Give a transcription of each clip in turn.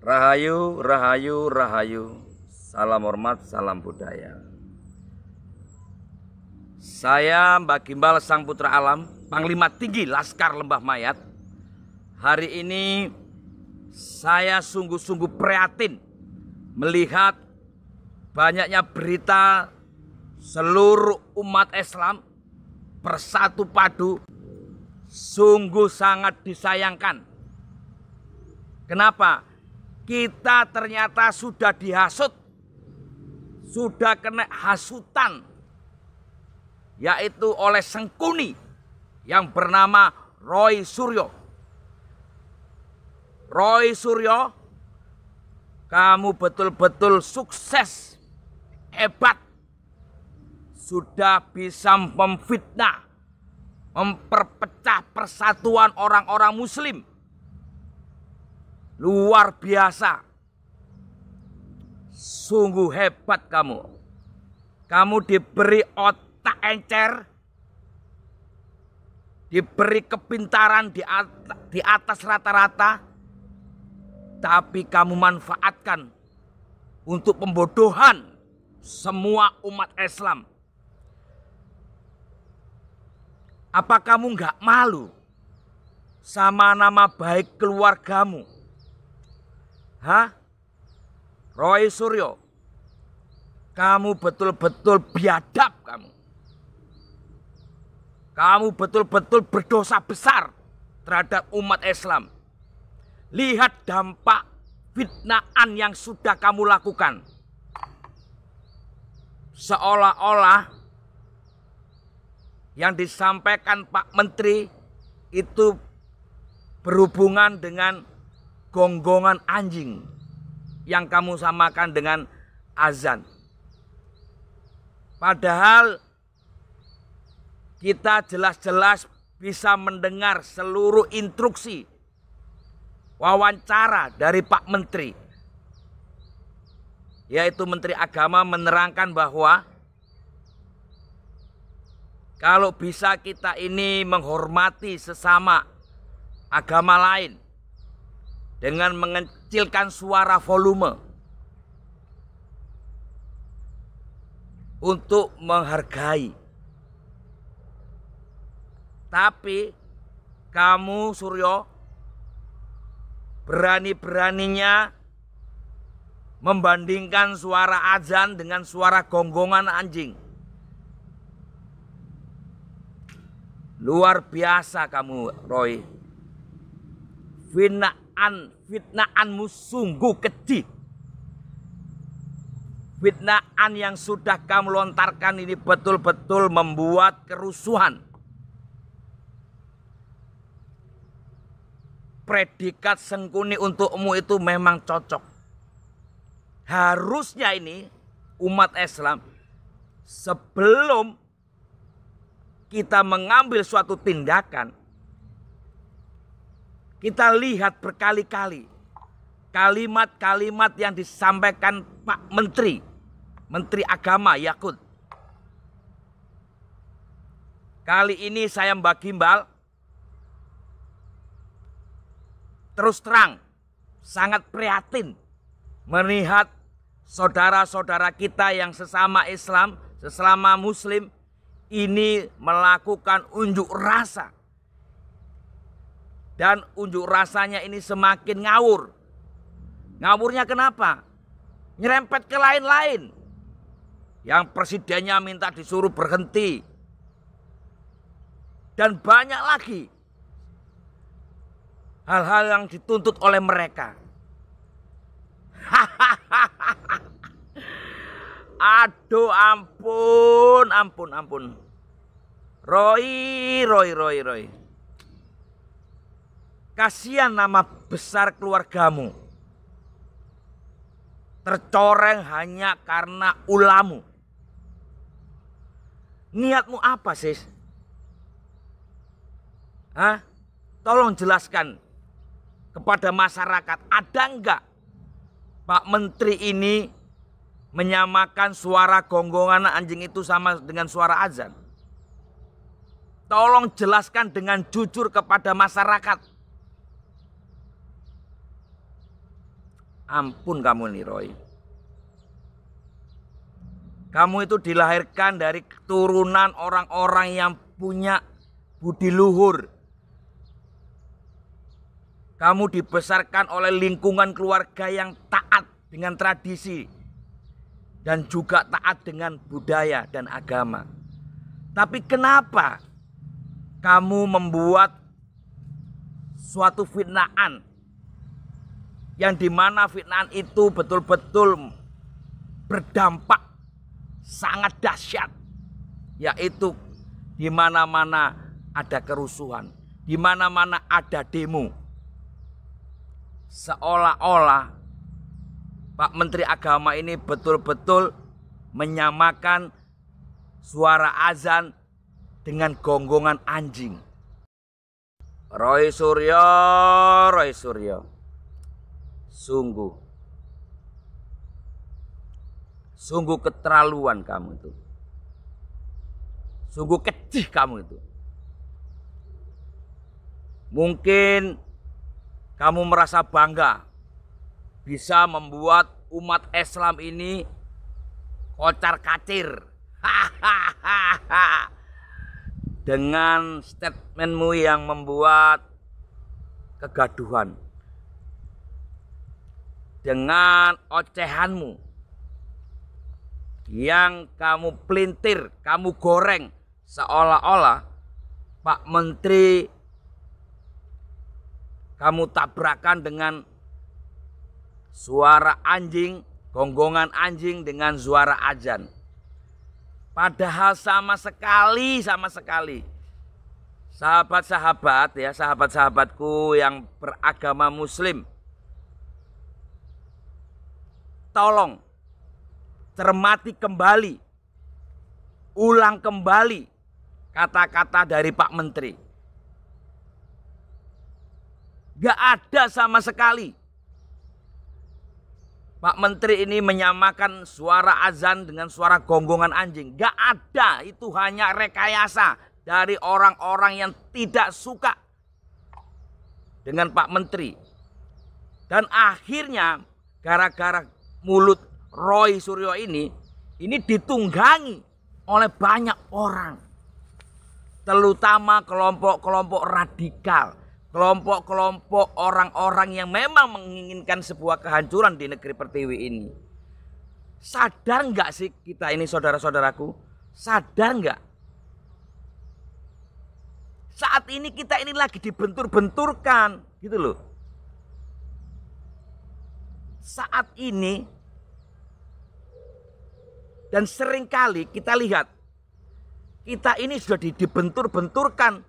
Rahayu, rahayu, rahayu. Salam hormat, salam budaya. Saya Mbak Gimbal Sang Putra Alam, Panglima Tinggi Laskar Lembah Mayat. Hari ini saya sungguh-sungguh prihatin melihat banyaknya berita seluruh umat Islam bersatu padu. Sungguh sangat disayangkan. Kenapa? Kita ternyata sudah dihasut, sudah kena hasutan, yaitu oleh Sengkuni yang bernama Roy Suryo. Roy Suryo, kamu betul-betul sukses, hebat, sudah bisa memfitnah, memperpecah persatuan orang-orang Muslim. Luar biasa. Sungguh hebat kamu. Kamu diberi otak encer, diberi kepintaran di atas rata-rata, tapi kamu manfaatkan untuk pembodohan semua umat Islam. Apa kamu nggak malu sama nama baik keluargamu? Hah? Roy Suryo, kamu betul-betul biadab kamu. Kamu betul-betul berdosa besar terhadap umat Islam. Lihat dampak fitnaan yang sudah kamu lakukan. Seolah-olah yang disampaikan Pak Menteri itu berhubungan dengan gonggongan anjing yang kamu samakan dengan azan. Padahal kita jelas-jelas bisa mendengar seluruh instruksi wawancara dari Pak Menteri, yaitu Menteri Agama menerangkan bahwa kalau bisa kita ini menghormati sesama agama lain dengan mengecilkan suara volume untuk menghargai. Tapi kamu Suryo berani-beraninya membandingkan suara azan dengan suara gonggongan anjing. Luar biasa kamu, Roy. Fitnaanmu sungguh keji. Fitnaan yang sudah kamu lontarkan ini betul-betul membuat kerusuhan. Predikat Sengkuni untukmu itu memang cocok. Harusnya ini umat Islam sebelum kita mengambil suatu tindakan, kita lihat berkali-kali kalimat-kalimat yang disampaikan Pak Menteri, Menteri Agama Yakut. Kali ini saya Mbak Gimbal terus terang sangat prihatin melihat saudara-saudara kita yang sesama Islam, sesama Muslim ini melakukan unjuk rasa. Dan unjuk rasanya ini semakin ngawur. Ngawurnya kenapa? Nyerempet ke lain-lain. Yang presidennya minta disuruh berhenti. Dan banyak lagi hal-hal yang dituntut oleh mereka. Aduh ampun. Roy. Kasihan nama besar keluargamu tercoreng hanya karena ulamu. Niatmu apa sih? Hah? Tolong jelaskan kepada masyarakat, ada enggak Pak Menteri ini menyamakan suara gonggongan anjing itu sama dengan suara azan? Tolong jelaskan dengan jujur kepada masyarakat. Ampun kamu nih Roy. Kamu itu dilahirkan dari keturunan orang-orang yang punya budi luhur. Kamu dibesarkan oleh lingkungan keluarga yang taat dengan tradisi. Dan juga taat dengan budaya dan agama. Tapi kenapa kamu membuat suatu fitnaan yang dimana fitnaan itu betul-betul berdampak sangat dahsyat, yaitu di mana-mana ada kerusuhan, di mana-mana ada demo. Seolah-olah Pak Menteri Agama ini betul-betul menyamakan suara azan dengan gonggongan anjing. Roy Suryo, Roy Suryo. Sungguh keterlaluan kamu itu. Sungguh kecil kamu itu. Mungkin kamu merasa bangga bisa membuat umat Islam ini kocar-kacir. Dengan statementmu yang membuat kegaduhan. Dengan ocehanmu yang kamu pelintir, kamu goreng seolah-olah Pak Menteri kamu tabrakan dengan suara anjing, gonggongan anjing dengan suara azan. Padahal sama sekali. Sahabat-sahabat ya, sahabat-sahabatku yang beragama Muslim. Tolong cermati kembali, ulang kembali kata-kata dari Pak Menteri. Gak ada sama sekali Pak Menteri ini menyamakan suara azan dengan suara gonggongan anjing. Gak ada, itu hanya rekayasa dari orang-orang yang tidak suka dengan Pak Menteri. Dan akhirnya gara-gara mulut Roy Suryo ini ditunggangi oleh banyak orang. Terutama kelompok-kelompok radikal. Kelompok-kelompok orang-orang yang memang menginginkan sebuah kehancuran di negeri pertiwi ini. Sadar nggak sih kita ini saudara-saudaraku? Sadar nggak? Saat ini kita ini lagi dibentur-benturkan gitu loh. Saat ini dan seringkali kita lihat kita ini sudah dibentur-benturkan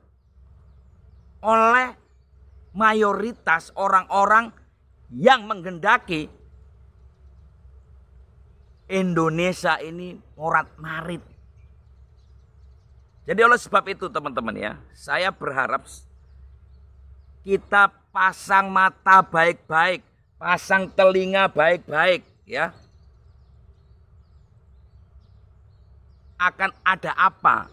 oleh mayoritas orang-orang yang menghendaki Indonesia ini morat-marit. Jadi oleh sebab itu teman-teman ya, saya berharap kita pasang mata baik-baik, pasang telinga baik-baik ya. Akan ada apa?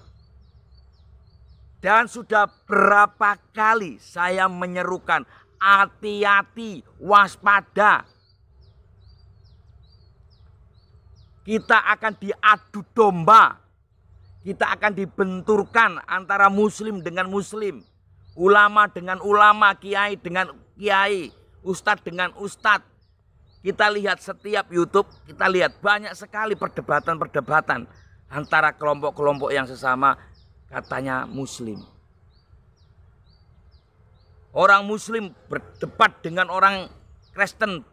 Dan sudah berapa kali saya menyerukan hati-hati, waspada. Kita akan diadu domba. Kita akan dibenturkan antara muslim dengan muslim. Ulama dengan ulama, kiai dengan kiai, ustadz dengan ustadz. Kita lihat setiap YouTube, kita lihat banyak sekali perdebatan-perdebatan antara kelompok-kelompok yang sesama katanya muslim. Orang muslim berdebat dengan orang Kristen.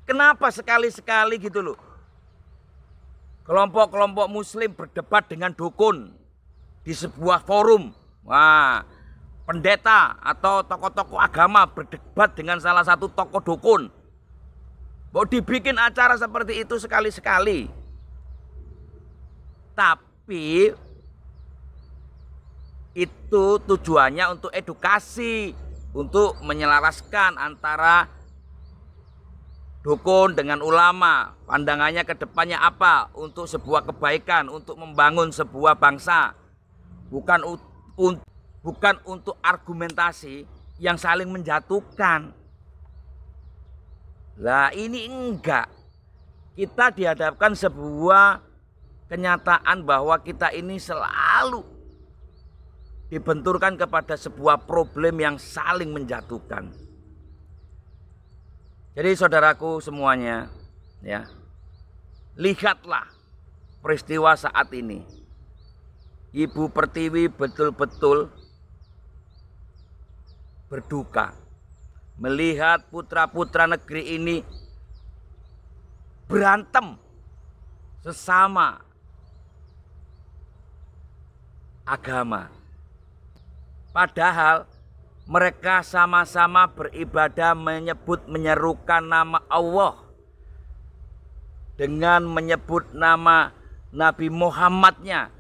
Kenapa sekali-sekali gitu loh? Kelompok-kelompok muslim berdebat dengan dukun di sebuah forum. Wah, pendeta atau tokoh-tokoh agama berdebat dengan salah satu tokoh dukun. Mau dibikin acara seperti itu sekali-sekali. Tapi itu tujuannya untuk edukasi, untuk menyelaraskan antara dukun dengan ulama. Pandangannya ke depannya apa? Untuk sebuah kebaikan, untuk membangun sebuah bangsa. Bukan bukan untuk argumentasi yang saling menjatuhkan. Lah ini enggak. Kita dihadapkan sebuah kenyataan bahwa kita ini selalu dibenturkan kepada sebuah problem yang saling menjatuhkan. Jadi saudaraku semuanya, ya, lihatlah peristiwa saat ini. Ibu Pertiwi betul-betul berduka melihat putra-putra negeri ini berantem sesama agama. Padahal mereka sama-sama beribadah menyerukan nama Allah dengan menyebut nama Nabi Muhammadnya.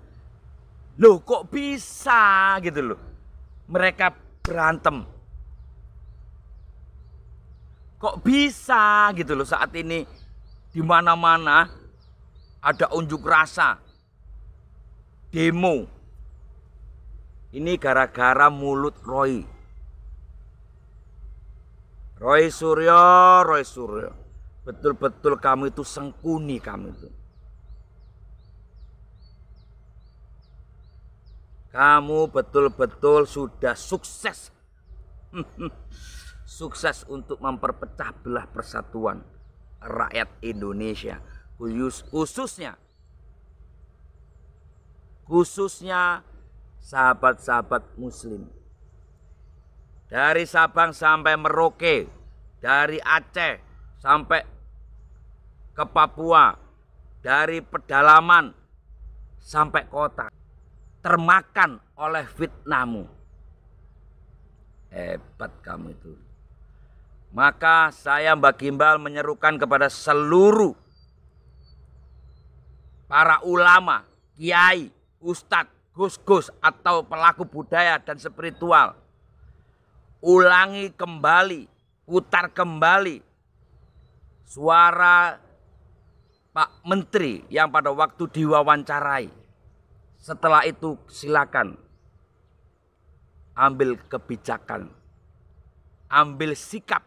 Loh kok bisa gitu loh. Mereka berantem. Kok bisa gitu loh saat ini di mana-mana ada unjuk rasa, demo. Ini gara-gara mulut Roy Suryo. Betul-betul kamu itu sengkuni, kamu itu. Kamu betul-betul sudah sukses. Sukses untuk memperpecah belah persatuan rakyat Indonesia. Khususnya sahabat-sahabat muslim. Dari Sabang sampai Merauke, dari Aceh sampai ke Papua, dari pedalaman sampai kota, termakan oleh fitnahmu. Hebat kamu itu. Maka saya Mbak Gimbal menyerukan kepada seluruh para ulama, kiai, ustadz, gus-gus atau pelaku budaya dan spiritual. Ulangi kembali, putar kembali suara Pak Menteri yang pada waktu diwawancarai. Setelah itu silakan ambil kebijakan, ambil sikap.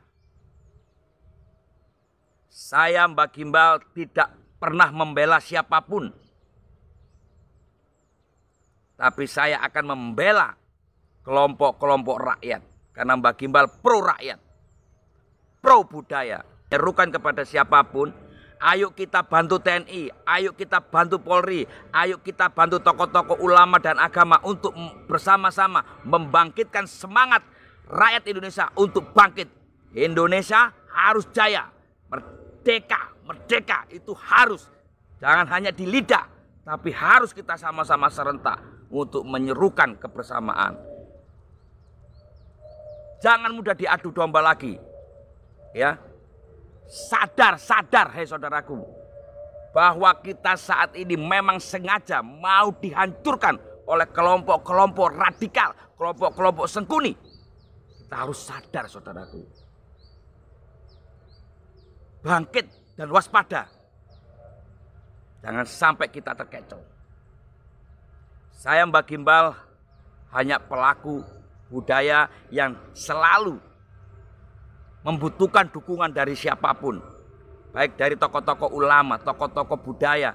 Saya Mbak Gimbal tidak pernah membela siapapun. Tapi saya akan membela kelompok-kelompok rakyat. Karena Mbak Gimbal pro rakyat, pro budaya. Serukan kepada siapapun, ayo kita bantu TNI, ayo kita bantu Polri, ayo kita bantu tokoh-tokoh ulama dan agama untuk bersama-sama membangkitkan semangat rakyat Indonesia untuk bangkit. Indonesia harus jaya, merdeka itu harus. Jangan hanya di lidah, tapi harus kita sama-sama serentak untuk menyerukan kebersamaan. Jangan mudah diadu domba lagi. Ya. Sadar, hei saudaraku, bahwa kita saat ini memang sengaja mau dihancurkan oleh kelompok-kelompok radikal, kelompok-kelompok sengkuni. Kita harus sadar, saudaraku. Bangkit dan waspada. Jangan sampai kita terkecoh. Saya Mbak Gimbal hanya pelaku budaya yang selalu membutuhkan dukungan dari siapapun. Baik dari tokoh-tokoh ulama, tokoh-tokoh budaya,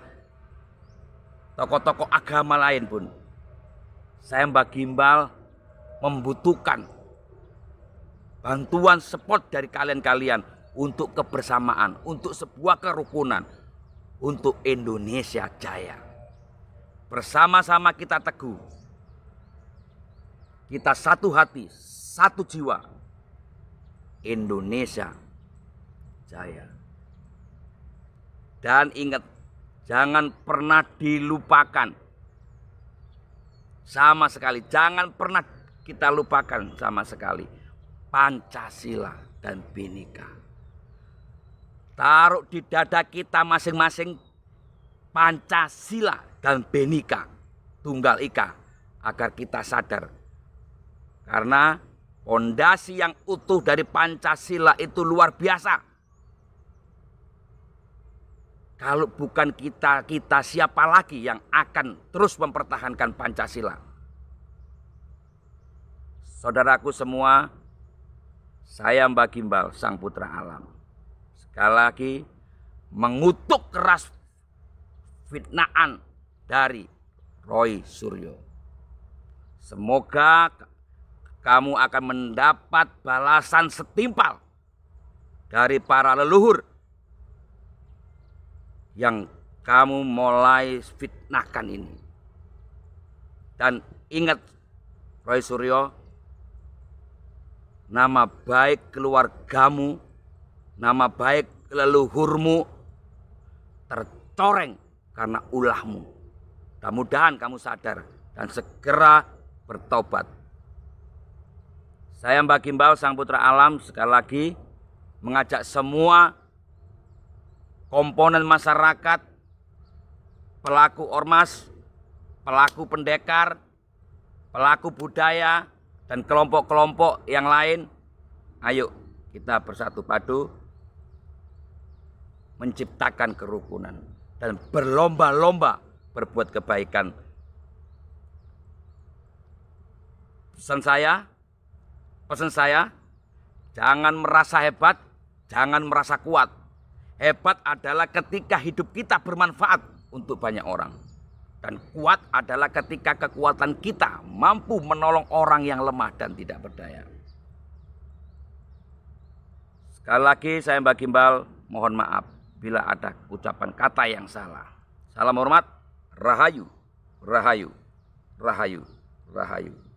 tokoh-tokoh agama lain pun. Saya Mbak Gimbal membutuhkan bantuan support dari kalian-kalian untuk kebersamaan, untuk sebuah kerukunan, untuk Indonesia jaya. Bersama-sama kita teguh. Kita satu hati, satu jiwa. Indonesia jaya. Dan ingat, jangan pernah dilupakan. Sama sekali, jangan pernah kita lupakan sama sekali. Pancasila dan Bhinneka. Taruh di dada kita masing-masing Pancasila dan Bhinneka Tunggal Ika, agar kita sadar. Karena fondasi yang utuh dari Pancasila itu luar biasa. Kalau bukan kita siapa lagi yang akan terus mempertahankan Pancasila? saudaraku semua, saya Mbah Gimbal, Sang Putra Alam, sekali lagi mengutuk keras fitnaan dari Roy Suryo. Semoga kamu akan mendapat balasan setimpal dari para leluhur yang kamu mulai fitnahkan ini. Dan ingat Roy Suryo, nama baik keluargamu, nama baik leluhurmu tercoreng karena ulahmu. Mudah-mudahan kamu sadar dan segera bertobat. Saya Mbah Gimbal, Sang Putra Alam, sekali lagi mengajak semua komponen masyarakat, pelaku ormas, pelaku pendekar, pelaku budaya, dan kelompok-kelompok yang lain, ayo kita bersatu padu menciptakan kerukunan dan berlomba-lomba berbuat kebaikan. Pesan saya, jangan merasa hebat, jangan merasa kuat. Hebat adalah ketika hidup kita bermanfaat untuk banyak orang. Dan kuat adalah ketika kekuatan kita mampu menolong orang yang lemah dan tidak berdaya. Sekali lagi saya Mbah Gimbal mohon maaf bila ada ucapan kata yang salah. Salam hormat, Rahayu, Rahayu, Rahayu, Rahayu.